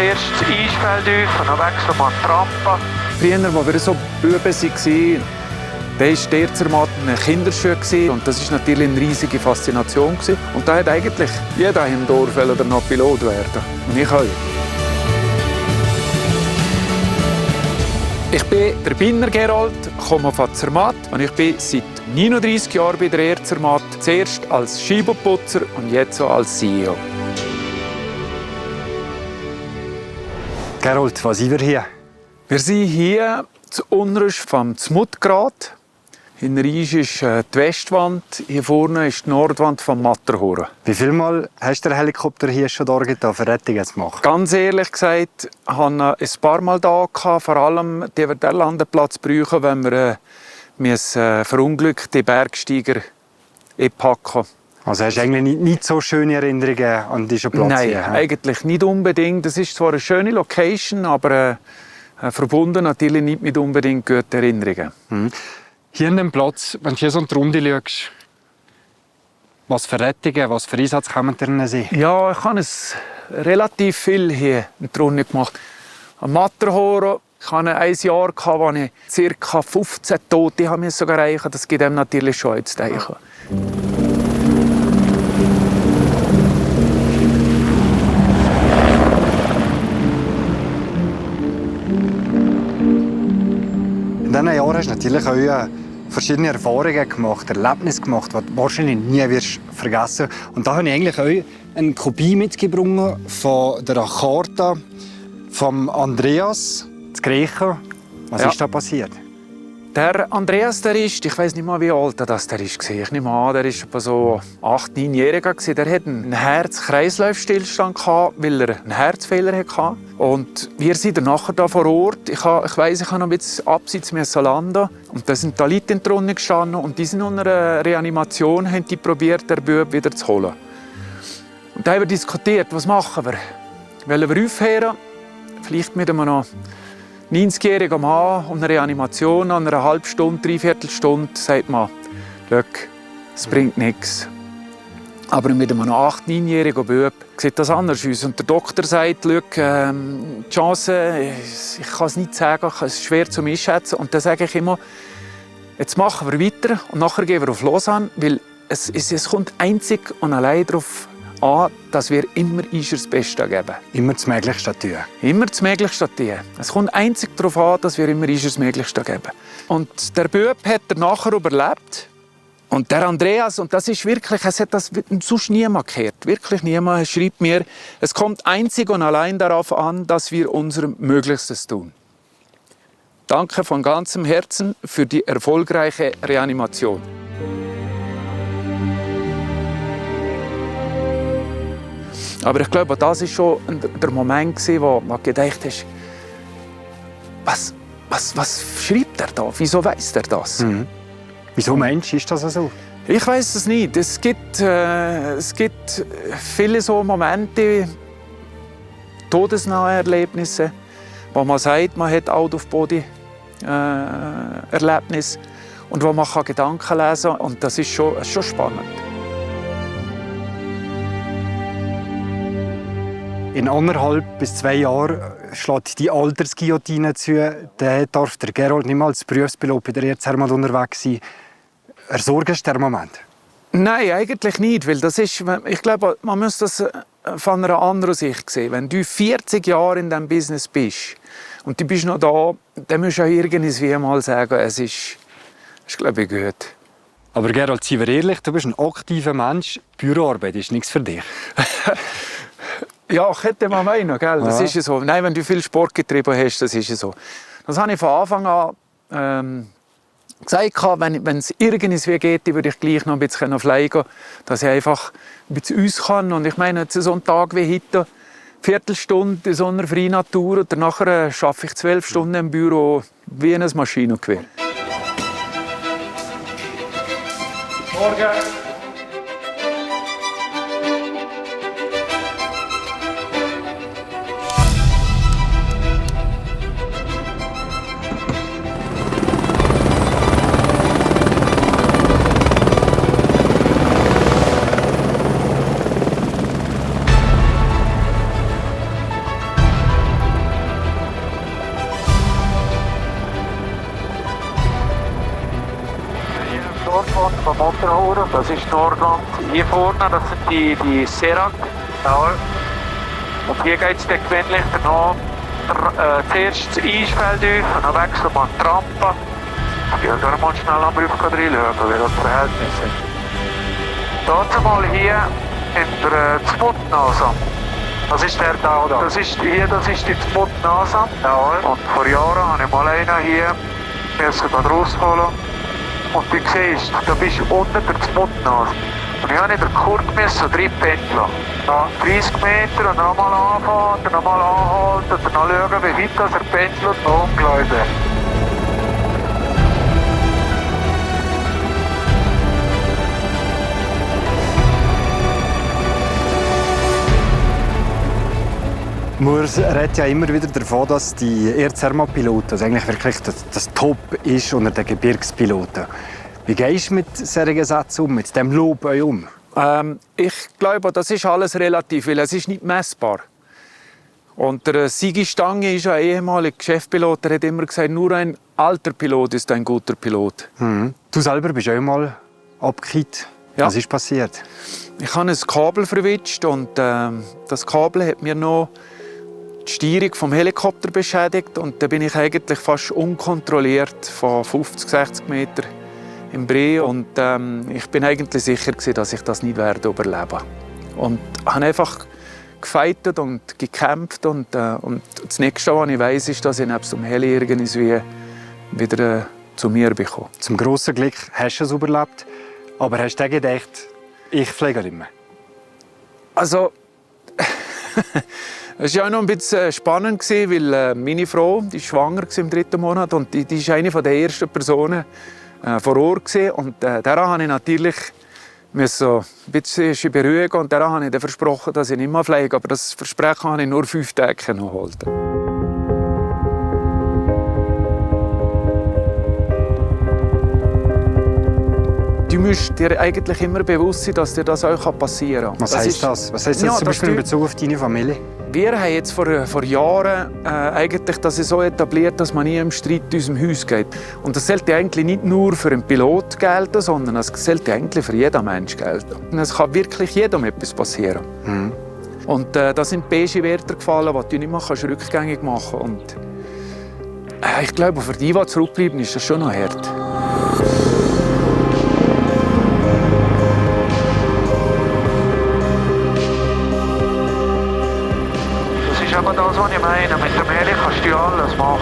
zuerst das Eisfeld auf und dann wechseln wir die Rampe. Früher, als wir so Buben waren, da war der Zermatt ein Kinderschuh und das war natürlich eine riesige Faszination. Und da hat eigentlich jeder im Dorf noch Pilot werden. Und ich auch. Ich bin der Binner Gerold, komme von Zermatt und ich bin seit 39 Jahren bei der Air Zermatt. Zuerst als Scheibenputzer und jetzt so als CEO. Gerold, was sind wir hier? Wir sind hier zu Unrust vom Zmuttgrad. Hinter uns ist die Westwand, hier vorne ist die Nordwand vom Matterhorn. Wie viel Mal hast du den Helikopter hier schon da getan, für Rettungen zu machen? Ganz ehrlich gesagt, habe ich ein paar Mal da gehabt, vor allem die wir den Landeplatz brauchen, wenn wir verunglückte Bergsteiger einpacken. Also hast du eigentlich nicht so schöne Erinnerungen an diesen Platz? Nein, hier, eigentlich nicht unbedingt. Das ist zwar eine schöne Location, aber verbunden natürlich nicht mit unbedingt guten Erinnerungen. Mhm. Hier an dem Platz, wenn du hier so in die Runde schaust, was für Rettungen, was für Einsätze kommen dir sein? Ja, ich habe es relativ viel hier in der Runde gemacht. Am Matterhorn, ich hatte ein Jahr, wo ich ca. 15 Tote sogar erreichen musste. Das gibt einem natürlich schon zu denken. In diesen Jahren hast du natürlich auch verschiedene Erfahrungen gemacht, Erlebnisse gemacht, die du wahrscheinlich nie wirst vergessen. Und da habe ich eigentlich auch eine Kopie mitgebracht von der Charta von Andreas, das Griechen. Was ist da passiert? Der Andreas, ich weiß nicht mal, wie alt er war. Ich nehme an, der war etwa so 8-, 9-Jähriger. Der hatte einen Herz-Kreislauf-Stillstand, weil er einen Herzfehler hatte. Und wir sind dann nachher da vor Ort. Ich weiss, ich musste noch ein bisschen abseits landen. Und da sind da Leute in der Runde gestanden. Und die sind unter einer Reanimation, haben die probiert, den Bub wieder zu holen. Und da haben wir diskutiert, was machen wir? Wollen wir aufhören? Vielleicht mit einem noch 90-jähriger Mann und eine Reanimation an einer halben Stunde, dreiviertel Stunde, sagt man, schau, es bringt nichts. Aber mit einem 8-, 9-jährigen Bub sieht das anders aus. Und der Doktor sagt, schau, die Chance, ich kann es nicht sagen, es ist schwer zu einschätzen. Und dann sage ich immer, jetzt machen wir weiter und nachher gehen wir auf Lausanne, weil es kommt einzig und allein darauf an, dass wir immer das Beste geben. Immer das Möglichste tun. Immer das Möglichste tun. Es kommt einzig darauf an, dass wir immer das Möglichste geben. Und der Bub hat er nachher überlebt. Und der Andreas, und das ist wirklich, es hat das sonst niemand gehört. Wirklich niemand schreibt mir, es kommt einzig und allein darauf an, dass wir unser Möglichstes tun. Danke von ganzem Herzen für die erfolgreiche Reanimation. Aber ich glaube, das war schon der Moment, wo man gedacht hat, was schreibt er da? Wieso weiss er das? Mhm. Wieso meinst du, ist das so? Ich weiss es nicht. Es gibt viele so Momente, todesnahe Erlebnisse, wo man sagt, man hat Out-of-Body-Erlebnis und wo man Gedanken lesen kann. Und das ist schon spannend. In 1,5 bis 2 Jahren schlägt die Altersguillotine zu. Dann darf der Gerold nicht mehr als Berufspilot bei der Air Zermatt unterwegs sein. Ersorgst du den Moment? Nein, eigentlich nicht. Weil das ist, ich glaube, man muss das von einer anderen Sicht sehen. Wenn du 40 Jahre in diesem Business bist und du bist noch da, dann musst du auch irgendwie mal sagen, es ist glaube ich, gut. Aber Gerold, seien wir ehrlich, du bist ein aktiver Mensch. Büroarbeit ist nichts für dich. Ja, könnte man meinen, gell? Das ist ja so. Nein, wenn du viel Sport getrieben hast, das ist ja so. Das habe ich von Anfang an gesagt, wenn es irgendwie geht, würde ich gleich noch ein bisschen fliegen, dass ich einfach ein bisschen uns kann. Und ich meine, so einen Tag wie heute, eine Viertelstunde in so einer freien Natur und danach arbeite ich 12 Stunden im Büro wie ein Maschinengewehr. Morgen. Nordwand von Motorhauer. Das ist Nordwand. Hier vorne, das sind die Serac. Ja. Und hier geht es dann gewöhnlich danach zuerst das Eisfeld auf und dann wechseln wir an die Rampe. Ja, da mal schnell am Rücken reinschauen, wie das Verhältnis ist. Dazu mal hier in der Sputnase. Das ist der da, oder? Das ist die Sputnase. Ja. Und vor Jahren habe ich mal einen hier rausholen. Und du siehst, da bist du unter der Sputnase. Und ich musste den Kurt drin pendeln. Ja, 30 Meter und dann mal anfahren, dann mal anhalten, dann schauen, wie weit er pendelt und umgleiten. Man redet ja immer wieder davon, dass die Air-Thermal-Piloten, also eigentlich wirklich das Top ist unter den Gebirgspiloten. Wie gehst du mit solchen Sätzen um, mit dem Lob um? Ich glaube, das ist alles relativ, weil es ist nicht messbar. Und der Sigi Stange ist ein ehemaliger Chefpilot, der hat immer gesagt, nur ein alter Pilot ist ein guter Pilot. Mhm. Du selber bist auch mal abgekippt. Ja. Was ist passiert? Ich habe ein Kabel verwischt und das Kabel hat mir noch die Steuerung vom Helikopter beschädigt. Und da bin ich eigentlich fast unkontrolliert von 50, 60 Metern im Bree. Und ich bin eigentlich sicher gewesen, dass ich das nicht werde überleben. Und habe einfach gefeitet und gekämpft. Und das Nächste, was ich weiss, ist, dass ich neben dem Heli irgendwie wieder zu mir bekomme. Zum grossen Glück hast du es überlebt. Aber hast du gedacht, ich fliege nicht mehr? Also, es war auch noch ein bisschen spannend, weil meine Frau die schwanger war im 3. Monat und die war eine der ersten Personen vor Ort. Und daran habe ich natürlich ein bisschen beruhigen und daran habe ich dann versprochen, dass ich nicht mehr fliege. Aber das Versprechen habe ich nur 5 Tage noch halten. Du musst dir eigentlich immer bewusst sein, dass dir das auch passieren kann. Was heisst das? Was heisst das zum Beispiel in Bezug auf deine Familie? Wir haben jetzt vor Jahren eigentlich das so etabliert, dass man nie im Streit aus dem Haus geht. Und das sollte eigentlich nicht nur für einen Pilot gelten, sondern es sollte eigentlich für jeden Menschen gelten. Und es kann wirklich jedem etwas passieren. Mhm. Und da sind beige Werte gefallen, die du nicht mehr rückgängig machen kannst. Und ich glaube, für die, die zurückbleiben, ist das schon noch hart. Aber das, was ich meine, mit dem Heli kannst du alles machen.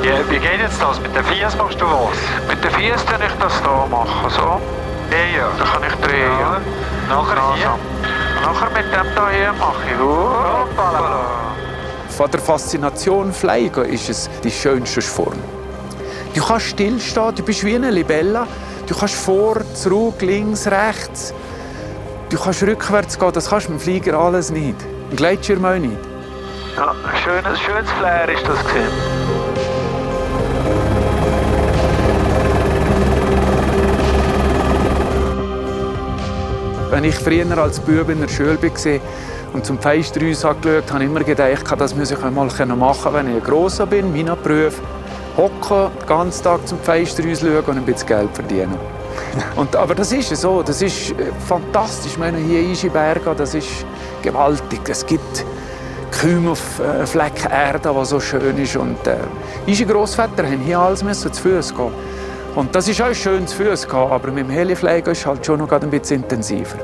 Ja, wie geht jetzt das? Mit den Fies machst du was? Mit den Fies kann ich das hier machen, so. Ja. Dann kann ich drehen. Ja. Nachher hier? Nachher mit dem hier mache ich. Hoppala. Von der Faszination Fliegen ist es die schönste Form. Du kannst stillstehen, du bist wie eine Libelle. Du kannst vor, zurück, links, rechts. Du kannst rückwärts gehen, das kannst du mit dem Flieger alles nicht. Ein Gleitschirm auch nicht. Ja, ein schönes Flair ist das gewesen. Wenn ich früher als Bub in der Schule war und zum Fensterhaus angeschaut habe, habe ich immer gedacht, das muss ich einmal machen, wenn ich grosser bin, meinen Beruf. Hocken, den ganzen Tag zum Fensterhaus schauen und ein bisschen Geld verdienen. Aber das ist so, das ist fantastisch. Ich meine, hier in Bergen, das ist gewaltig. Es gibt kaum auf Flecken Erde, die so schön ist. Und unsere Grossväter haben hier alles zu Fuß gehen. Und das ist auch schön zu Fuß gehen, aber mit dem Helifliegen ist es halt schon noch ein bisschen intensiver.